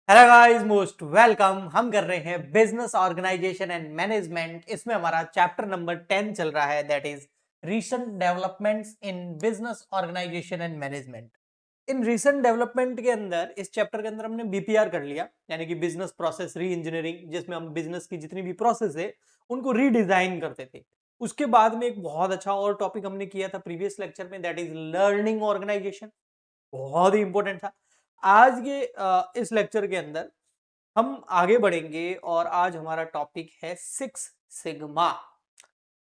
Hello guys, most welcome. हम कर रहे हैं बिजनेस ऑर्गेनाइजेशन एंड मैनेजमेंट। इसमें हमारा चैप्टर नंबर 10 चल रहा है, that is recent developments in business organization and management. In recent development के अंदर, इस चैप्टर के अंदर हमने बीपीआर कर लिया, यानी कि बिजनेस प्रोसेस री इंजीनियरिंग, जिसमें हम बिजनेस की जितनी भी प्रोसेस है उनको रीडिजाइन करते थे। उसके बाद में एक बहुत अच्छा और टॉपिक हमने किया था प्रीवियस लेक्चर में, दैट इज लर्निंग ऑर्गेनाइजेशन। बहुत ही इंपॉर्टेंट था। आज के इस लेक्चर के अंदर हम आगे बढ़ेंगे और आज हमारा टॉपिक है सिक्स सिग्मा।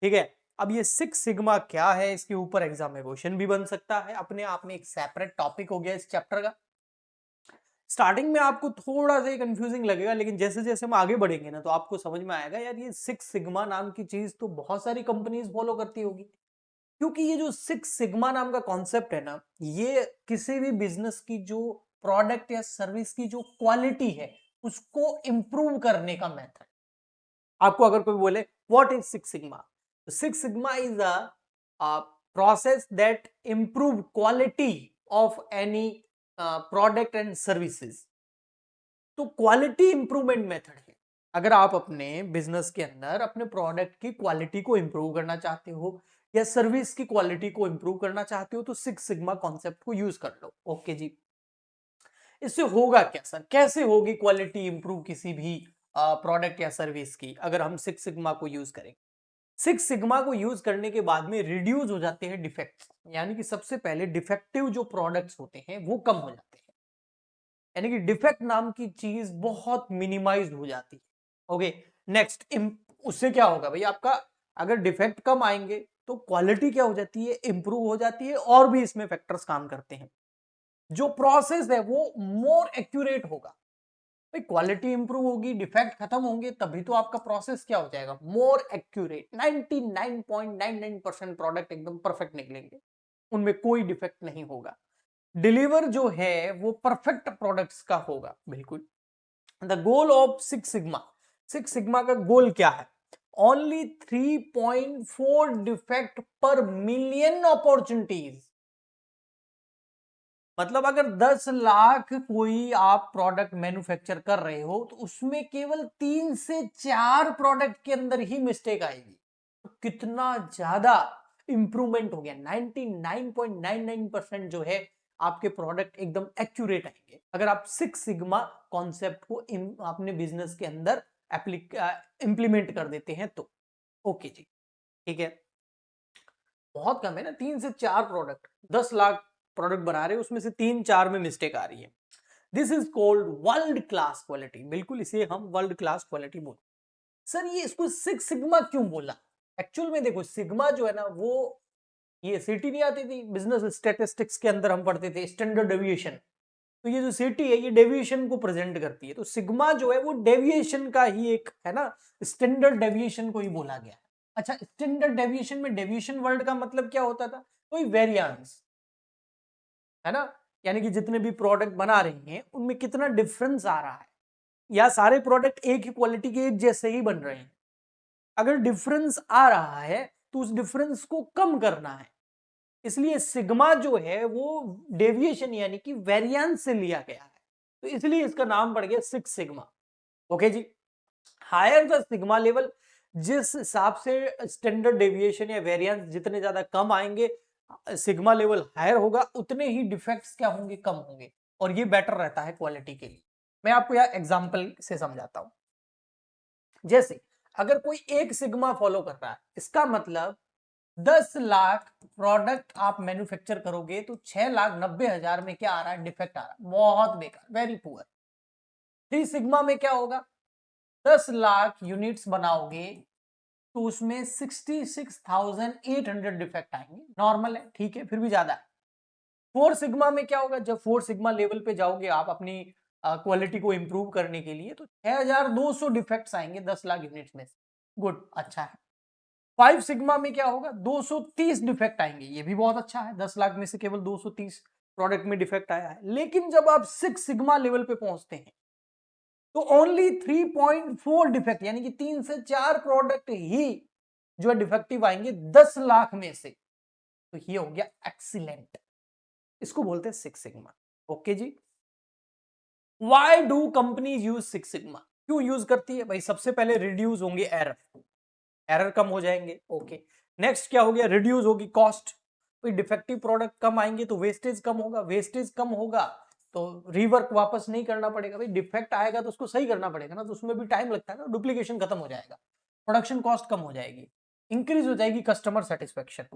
ठीक है। अब ये सिक्स सिग्मा क्या है, इसके ऊपर एग्जाम में क्वेश्चन भी बन सकता है, अपने आप में एक सेपरेट टॉपिक हो गया इस चैप्टर का। स्टार्टिंग में आपको थोड़ा सा कंफ्यूजिंग लगेगा, लेकिन जैसे जैसे हम आगे बढ़ेंगे ना तो आपको समझ में आएगा, यार ये सिक्स सिग्मा नाम की चीज तो बहुत सारी कंपनीज फॉलो करती होगी। क्योंकि ये जो सिक्स सिग्मा नाम का कॉन्सेप्ट है ना, ये किसी भी बिजनेस की जो प्रोडक्ट या सर्विस की जो क्वालिटी है उसको इंप्रूव करने का मेथड। आपको अगर कोई बोले what is six sigma, six sigma is a process that improve quality of any product and services. तो क्वालिटी इंप्रूवमेंट मेथड है। अगर आप अपने बिजनेस के अंदर अपने प्रोडक्ट की क्वालिटी को इंप्रूव करना चाहते हो या सर्विस की क्वालिटी को इंप्रूव करना चाहते हो तो सिक्स सिग्मा कॉन्सेप्ट को यूज कर लो। ओके जी। इससे होगा क्या सर, कैसे होगी क्वालिटी इंप्रूव किसी भी प्रोडक्ट या सर्विस की, अगर हम सिक्स सिग्मा को यूज करें। सिक्स सिग्मा को यूज करने के बाद में रिड्यूस हो जाते हैं डिफेक्ट्स, यानी कि सबसे पहले डिफेक्टिव जो प्रोडक्ट्स होते हैं वो कम हो जाते हैं, यानी कि डिफेक्ट नाम की चीज बहुत मिनिमाइज हो जाती है। ओके। नेक्स्ट, उससे क्या होगा भाई, आपका अगर डिफेक्ट कम आएंगे तो क्वालिटी क्या हो जाती है, इंप्रूव हो जाती है। और भी इसमें फैक्टर्स काम करते हैं। जो प्रोसेस है वो मोर एक्यूरेट होगा। भाई क्वालिटी इंप्रूव होगी, डिफेक्ट खत्म होंगे, तभी तो आपका प्रोसेस क्या हो जाएगा, मोर एक्यूरेट। 99.99% प्रोडक्ट एकदम परफेक्ट निकलेंगे, उनमें कोई डिफेक्ट नहीं होगा। डिलीवर जो है वो परफेक्ट प्रोडक्ट्स का होगा, बिल्कुल। The goal of six sigma, six sigma का गोल क्या है, ओनली 3.4 डिफेक्ट पर मिलियन अपॉर्चुनिटीज। मतलब अगर 10 लाख कोई आप प्रोडक्ट मैन्युफैक्चर कर रहे हो तो उसमें केवल 3 से 4 प्रोडक्ट के अंदर ही मिस्टेक आएगी। तो कितना ज्यादा इंप्रूवमेंट हो गया, 99.99% जो है आपके प्रोडक्ट एकदम एक्यूरेट आएंगे अगर आप सिक्स सिग्मा कॉन्सेप्ट को अपने बिजनेस के अंदर इंप्लीमेंट कर देते हैं तो। ओके जी, ठीक है। बहुत कम है ना, 3 से 4 प्रोडक्ट, 10 लाख प्रोडक्ट बना रहे हो उसमें से 3-4 में मिस्टेक आ रही है। This is called world class quality. बिल्कुल, इसे हम वर्ल्ड क्लास क्वालिटी बोलते हैं। सर ये इसको सिक्स सिग्मा क्यों बोला? एक्चुअल में देखो, सिग्मा जो है ना वो, ये सिटी नहीं आती थी बिजनेस स्टैटिस्टिक्स के अंदर, हम पढ़ते थे स्टैंडर्ड डेविएशन। तो ये जो सिटी है ये डेविएशन को प्रेजेंट करती है, तो सिग्मा जो है वो डेविएशन का ही एक है ना, स्टैंडर्ड डेविएशन को ही बोला गया है। अच्छा, स्टैंडर्ड डेविएशन में डेविएशन वर्ड का मतलब क्या होता था, कोई वेरिएंस, है ना, यानी कि जितने भी प्रोडक्ट बना रहे हैं उनमें कितना डिफरेंस आ रहा है, या सारे प्रोडक्ट एक ही क्वालिटी के एक जैसे ही बन रहे हैं। अगर डिफरेंस आ रहा है तो उस डिफरेंस को कम करना है। इसलिए सिग्मा जो है वो डेविएशन यानी कि वेरिएंस से लिया गया है, तो इसलिए इसका नाम पड़ गया सिक्स सिग्मा। ओके जी। हायर द सिग्मा लेवल, जिस हिसाब से स्टैंडर्ड डेविएशन या वेरिएंस जितने ज्यादा कम आएंगे, सिग्मा लेवल हायर होगा, उतने ही डिफेक्ट्स क्या होंगे, कम होंगे। और ये बेटर रहता है क्वालिटी के लिए। मैं आपको यह एग्जांपल से समझाता हूं। जैसे अगर कोई एक सिग्मा फॉलो कर रहा है, इसका मतलब 10 लाख प्रोडक्ट आप मैन्युफैक्चर करोगे तो 6,90,000 में क्या आ रहा है, डिफेक्ट आ रहा है, बहुत बेकार, वेरी पुअर। थ्री सिग्मा में क्या होगा, 10 लाख यूनिट्स बनाओगे तो उसमें 66,800 डिफेक्ट आएंगे, नॉर्मल है, ठीक है, फिर भी ज्यादा है। फोर सिग्मा में क्या होगा, जब फोर सिग्मा लेवल पे जाओगे आप अपनी क्वालिटी को इंप्रूव करने के लिए, तो 6,200 डिफेक्ट्स आएंगे 10 लाख यूनिट्स में। गुड, अच्छा है। फाइव सिग्मा में क्या होगा, 230 डिफेक्ट आएंगे, ये भी बहुत अच्छा है, 10 लाख में से केवल 230 प्रोडक्ट में डिफेक्ट आया है। लेकिन जब आप सिक्स सिग्मा लेवल पे पहुंचते हैं तो ओनली 3.4 डिफेक्ट, यानी कि 3 से 4 प्रोडक्ट ही जो है डिफेक्टिव आएंगे 10 लाख में से। तो ये हो गया एक्सीलेंट, इसको बोलते हैं सिक्स सिग्मा। ओके जी। Why do companies use six sigma? क्यों यूज करती है भाई? सबसे पहले रिड्यूस होंगे एरर, एरर कम हो जाएंगे। ओके, नेक्स्ट क्या हो गया? रिड्यूस होगी कॉस्ट। कोई डिफेक्टिव प्रोडक्ट कम आएंगे तो वेस्टेज कम होगा, वेस्टेज कम होगा तो रीवर्क वापस नहीं करना पड़ेगा। भाई डिफेक्ट आएगा तो उसको सही करना पड़ेगा ना, तो उसमें भी टाइम लगता है ना, डुप्लीकेशन खत्म हो जाएगा, प्रोडक्शन कॉस्ट कम हो जाएगी, इंक्रीज हो जाएगी कस्टमर सेटिस्फेक्शन।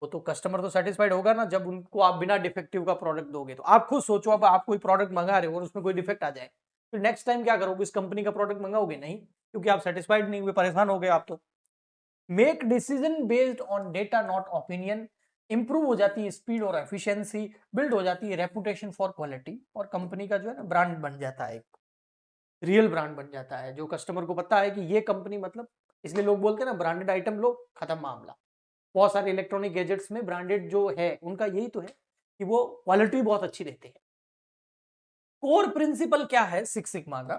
वो तो कस्टमर तो सेटिस्फाइड होगा ना जब उनको आप बिना डिफेक्टिव का प्रोडक्ट दोगे। तो आप खुद सोचो, अब आप कोई प्रोडक्ट मंगा रहे हो और उसमें कोई डिफेक्ट आ जाए, फिर नेक्स्ट टाइम क्या करोगे? इस कंपनी का प्रोडक्ट मंगाओगे नहीं, क्योंकि आप सेटिस्फाइड नहीं हुए, परेशान हो गए आप तो। Make decision based on data not opinion, improve हो जाती है स्पीड और एफिशिएंसी, बिल्ड हो जाती है रेपुटेशन फॉर क्वालिटी, और कंपनी का जो है ना ब्रांड बन जाता है, एक रियल ब्रांड बन जाता है, जो कस्टमर को पता है कि ये कंपनी मतलब, इसलिए लोग बोलते हैं ना ब्रांडेड आइटम लो, खत्म मामला। बहुत सारे इलेक्ट्रॉनिक गैजेट्स में ब्रांडेड जो है उनका यही तो है कि वो क्वालिटी बहुत अच्छी देते हैं। कोर प्रिंसिपल क्या है सिक्स सिग्मा का?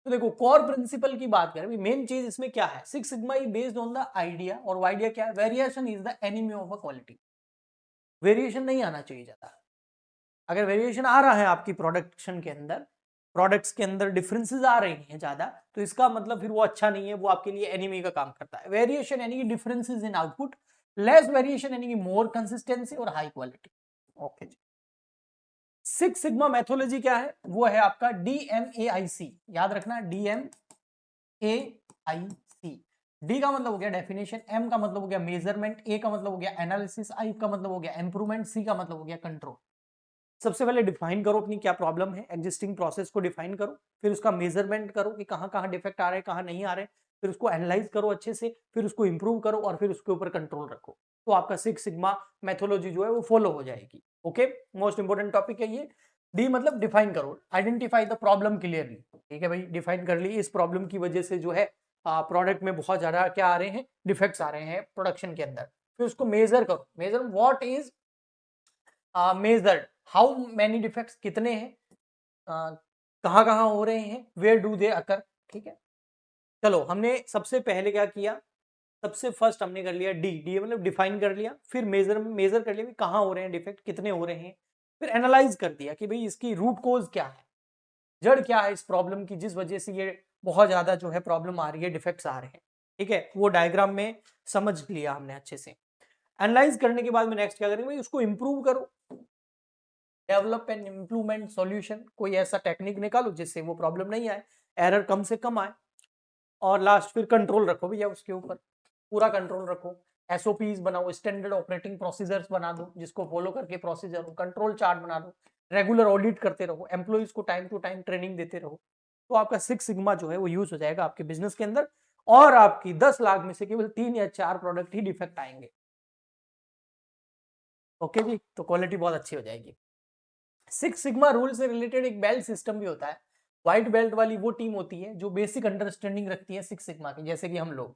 तो देखो, कोर प्रिंसिपल की बात करें, मेन चीज इसमें क्या है? Six sigma is based on the idea, और आइडिया क्या है? Variation is the enemy of a quality. Variation नहीं आना चाहिए ज्यादा। अगर वेरिएशन आ रहा है आपकी प्रोडक्शन के अंदर, प्रोडक्ट्स के अंदर डिफरेंसेस आ रही हैं ज्यादा, तो इसका मतलब फिर वो अच्छा नहीं है, वो आपके लिए एनिमी का काम करता है। वेरिएशन यानी कि differences in output, less variation यानी कि मोर कंसिस्टेंसी और हाई क्वालिटी। ओके जी। सिक्स सिग्मा मेथोलॉजी क्या है? वो है आपका DMAIC, याद रखना, DMAIC। डी का मतलब हो गया डेफिनेशन, एम का मतलब हो गया मेजरमेंट, ए का मतलब हो गया एनालिसिस, आई का मतलब हो गया इंप्रूवमेंट, सी का मतलब हो गया कंट्रोल। सबसे पहले डिफाइन करो अपनी क्या प्रॉब्लम है, एग्जिस्टिंग प्रोसेस को डिफाइन करो, फिर उसका मेजरमेंट करो कि कहाँ कहाँ डिफेक्ट आ रहे हैं, कहाँ नहीं आ रहे, फिर उसको एनालाइज करो अच्छे से, फिर उसको इंप्रूव करो, और फिर उसके ऊपर कंट्रोल रखो। तो आपका सिक्स सिग्मा मेथोलॉजी जो है वो फॉलो हो जाएगी। ओके, मोस्ट इंपोर्टेंट टॉपिक है ये। डी मतलब डिफाइन करो, आइडेंटिफाई द प्रॉब्लम क्लियरली। ठीक है भाई, डिफाइन कर ली, इस प्रॉब्लम की वजह से जो है प्रोडक्ट में बहुत ज्यादा क्या आ रहे हैं, डिफेक्ट्स आ रहे हैं प्रोडक्शन के अंदर। फिर उसको मेजर करो, measure what is measured, how many defects, कितने हैं, कहाँ कहाँ हो रहे हैं, वेयर डू दे अकर। ठीक है, चलो हमने सबसे पहले क्या किया? सबसे फर्स्ट हमने कर लिया डी, डी मतलब डिफाइन कर लिया, फिर मेजर, मेजर कर लिया कहाँ हो रहे हैं डिफेक्ट, कितने हो रहे हैं, फिर एनालाइज कर दिया कि भाई इसकी रूट कोज क्या है, जड़ क्या है इस प्रॉब्लम की, जिस वजह से ये बहुत ज्यादा जो है प्रॉब्लम आ रही है, डिफेक्ट्स आ रहे हैं। ठीक है, वो डायग्राम में समझ लिया हमने अच्छे से। एनालाइज करने के बाद में नेक्स्ट क्या करेंगे भाई? उसको इंप्रूव करो, डेवलप एंड इम्प्रूवमेंट सॉल्यूशन, कोई ऐसा टेक्निक निकालो जिससे वो प्रॉब्लम नहीं आए, एरर कम से कम आए, और लास्ट फिर कंट्रोल रखो भैया उसके ऊपर, पूरा कंट्रोल रखो। एसओपीज बनाओ, स्टैंडर्ड ऑपरेटिंग प्रोसीजर्स बना दो, जिसको फॉलो करके प्रोसीजर हो, कंट्रोल चार्ट बना दो, रेगुलर ऑडिट करते रहो, एम्प्लॉइज को टाइम टू टाइम ट्रेनिंग देते रहो। तो आपका सिक्स सिग्मा जो है वो यूज हो जाएगा आपके बिजनेस के अंदर, और आपकी 10 लाख में से केवल 3 या 4 प्रोडक्ट ही डिफेक्ट आएंगे। ओके जी, तो क्वालिटी बहुत अच्छी हो जाएगी। सिक्स सिग्मा रूल से रिलेटेड एक बेल्ट सिस्टम भी होता है। व्हाइट बेल्ट वाली वो टीम होती है जो बेसिक अंडरस्टैंडिंग रखती है सिक्स सिग्मा की, जैसे कि हम लोग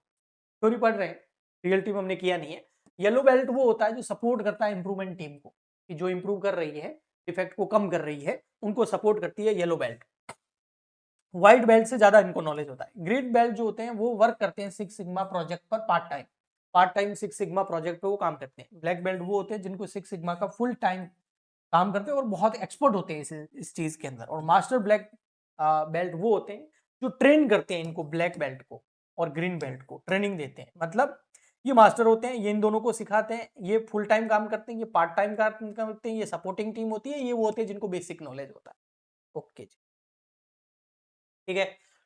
थ्योरी पढ़ रहे हैं, रियल टीम हमने किया नहीं है। येलो बेल्ट वो होता है जो सपोर्ट करता है इंप्रूवमेंट टीम को, कि जो इंप्रूव कर रही है, डिफेक्ट को कम कर रही है, उनको सपोर्ट करती है येलो बेल्ट। व्हाइट बेल्ट से ज्यादा इनको नॉलेज होता है। ग्रीन बेल्ट जो होते हैं वो वर्क करते हैं सिक्स सिग्मा प्रोजेक्ट पर part time, part time six sigma project पे वो काम करते हैं। ब्लैक बेल्ट वो होते हैं जिनको सिक्स सिग्मा का फुल टाइम काम करते हैं और बहुत एक्सपर्ट होते हैं इस चीज के अंदर। और मास्टर ब्लैक बेल्ट वो होते हैं जो ट्रेन करते हैं इनको, ब्लैक बेल्ट को और ग्रीन बेल्ट को ट्रेनिंग देते हैं। मतलब ये मास्टर होते हैं, ये इन दोनों को सिखाते हैं, ये फुल टाइम काम करते हैं, ये पार्ट टाइम काम करते हैं, ये सपोर्टिंग टीम होती है, ये वो होते हैं जिनको बेसिक नॉलेज होता है। ओके जी, ठीक है।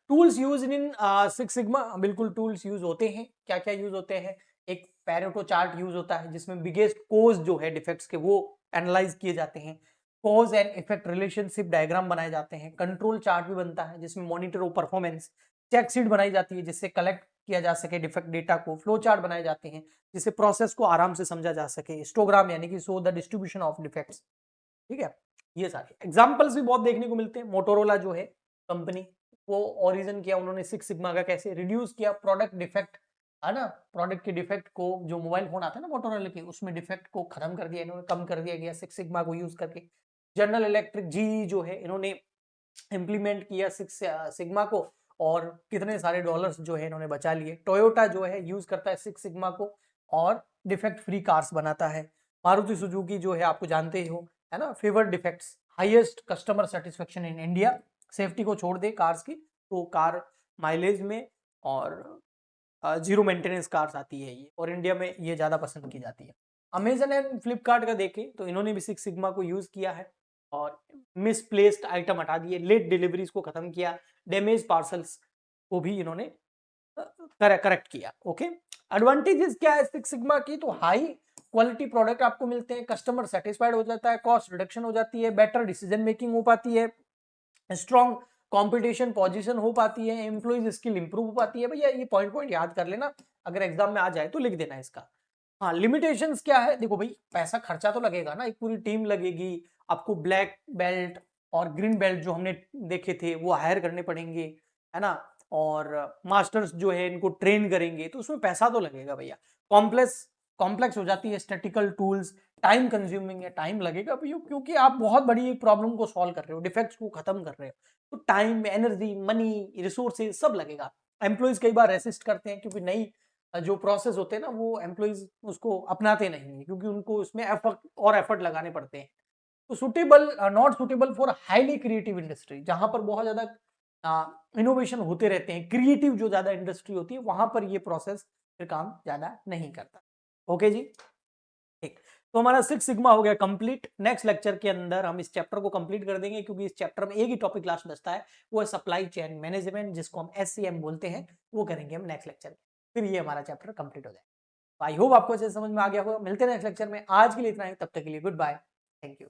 Tools use in six sigma, बिल्कुल टूल्स यूज होते हैं। क्या क्या यूज होते हैं? एक पैरेटो चार्ट यूज होता है जिसमें बिगेस्ट कोज जो है डिफेक्ट्स के वो एनालाइज किए जाते हैं। Cause and effect relationship diagram बनाए जाते हैं। कंट्रोल चार्ट भी बनता है जिसमें monitor of performance, check sheet बनाई जाती है जिससे कलेक्ट किया जा सके डिफेक्ट डेटा को। फ्लो चार्ट बनाए जाते हैं जिससे प्रोसेस को आराम से समझा जा सके। हिस्टोग्राम यानी कि show the distribution of defects. ठीक है, ये सारे एग्जांपल्स भी बहुत देखने को मिलते हैं। मोटोरोला जो है कंपनी, वो ओरिजिन किया उन्होंने सिक्स सिग्मा का, कैसे रिड्यूस किया प्रोडक्ट डिफेक्ट, है ना, प्रोडक्ट के डिफेक्ट को, जो मोबाइल फोन आता है ना मोटोरोला के, उसमें डिफेक्ट को खत्म कर दिया इन्होंने, कम कर दिया गया सिक्स सिग्मा को यूज करके। जनरल इलेक्ट्रिक जी जो है इन्होंने इंप्लीमेंट किया सिक्स सिग्मा को, और कितने सारे डॉलर्स जो है इन्होंने बचा लिए। टोयोटा जो है यूज करता है सिक्स सिग्मा को और डिफेक्ट फ्री कार्स बनाता है। मारुति सुजुकी जो है आपको जानते ही हो, है ना, favour defects, highest customer satisfaction in India. Safety को छोड़ दे कार्स की, तो कार माइलेज में और जीरो मेंटेनेंस कार्स आती है ये, और इंडिया में ये ज़्यादा पसंद की जाती है। अमेजन एंड फ्लिपकार्ट का देखें तो इन्होंने भी सिक्स सिग्मा को यूज़ किया है और मिसप्लेस्ड आइटम हटा दिए, लेट डिलीवरीज को खत्म किया, डैमेज पार्सल्स को भी इन्होंने करेक्ट किया। ओके, एडवांटेजेस क्या है सिक्स सिग्मा की? तो हाई क्वालिटी प्रोडक्ट आपको मिलते हैं, कस्टमर सेटिस्फाइड हो जाता है, कॉस्ट रिडक्शन हो जाती है, बेटर डिसीजन मेकिंग हो पाती है, स्ट्रॉन्ग कंपटीशन पोजीशन हो पाती है, एम्प्लॉइज स्किल इंप्रूव हो पाती है। भैया ये पॉइंट याद कर लेना, अगर एग्जाम में आ जाए तो लिख देना इसका। हाँ, लिमिटेशंस क्या है? देखो भाई, पैसा खर्चा तो लगेगा ना, एक पूरी टीम लगेगी, आपको ब्लैक बेल्ट और ग्रीन बेल्ट जो हमने देखे थे वो हायर करने पड़ेंगे, है ना, और मास्टर्स जो है इनको ट्रेन करेंगे, तो उसमें पैसा तो लगेगा भैया। कॉम्प्लेक्स कॉम्प्लेक्स हो जाती है, स्टैटिकल टूल्स, टाइम कंज्यूमिंग है, टाइम लगेगा भैया, क्योंकि आप बहुत बड़ी एक प्रॉब्लम को सॉल्व कर रहे हो, डिफेक्ट्स को खत्म कर रहे हो, तो टाइम, एनर्जी, मनी, रिसोर्सेज सब लगेगा। एम्प्लॉइज कई बार रेसिस्ट करते हैं, क्योंकि नई जो प्रोसेस होते हैं ना, वो एम्प्लॉइज उसको अपनाते नहीं है, क्योंकि उनको उसमें एफर्ट लगाने पड़ते हैं। तो suitable, not suitable for highly creative industry, जहां पर बहुत ज्यादा इनोवेशन होते रहते हैं, क्रिएटिव जो ज्यादा इंडस्ट्री होती है, वहां पर ये प्रोसेस फिर काम ज्यादा नहीं करता। ओके जी, ठीक। तो हमारा सिक्स सिग्मा हो गया कंप्लीट। नेक्स्ट लेक्चर के अंदर हम इस चैप्टर को कंप्लीट कर देंगे, क्योंकि इस चैप्टर में एक ही टॉपिक लास्ट बचता है, वो है सप्लाई चेन मैनेजमेंट, जिसको हम SCM बोलते हैं, वो करेंगे हम नेक्स्ट लेक्चर में, फिर ये हमारा चैप्टर कंप्लीट हो जाएगा। आई होप आपको अच्छे से समझ में आ गया होगा। मिलते हैं नेक्स्ट लेक्चर में, आज के लिए इतना ही, तब तक के लिए गुड बाय, थैंक यू।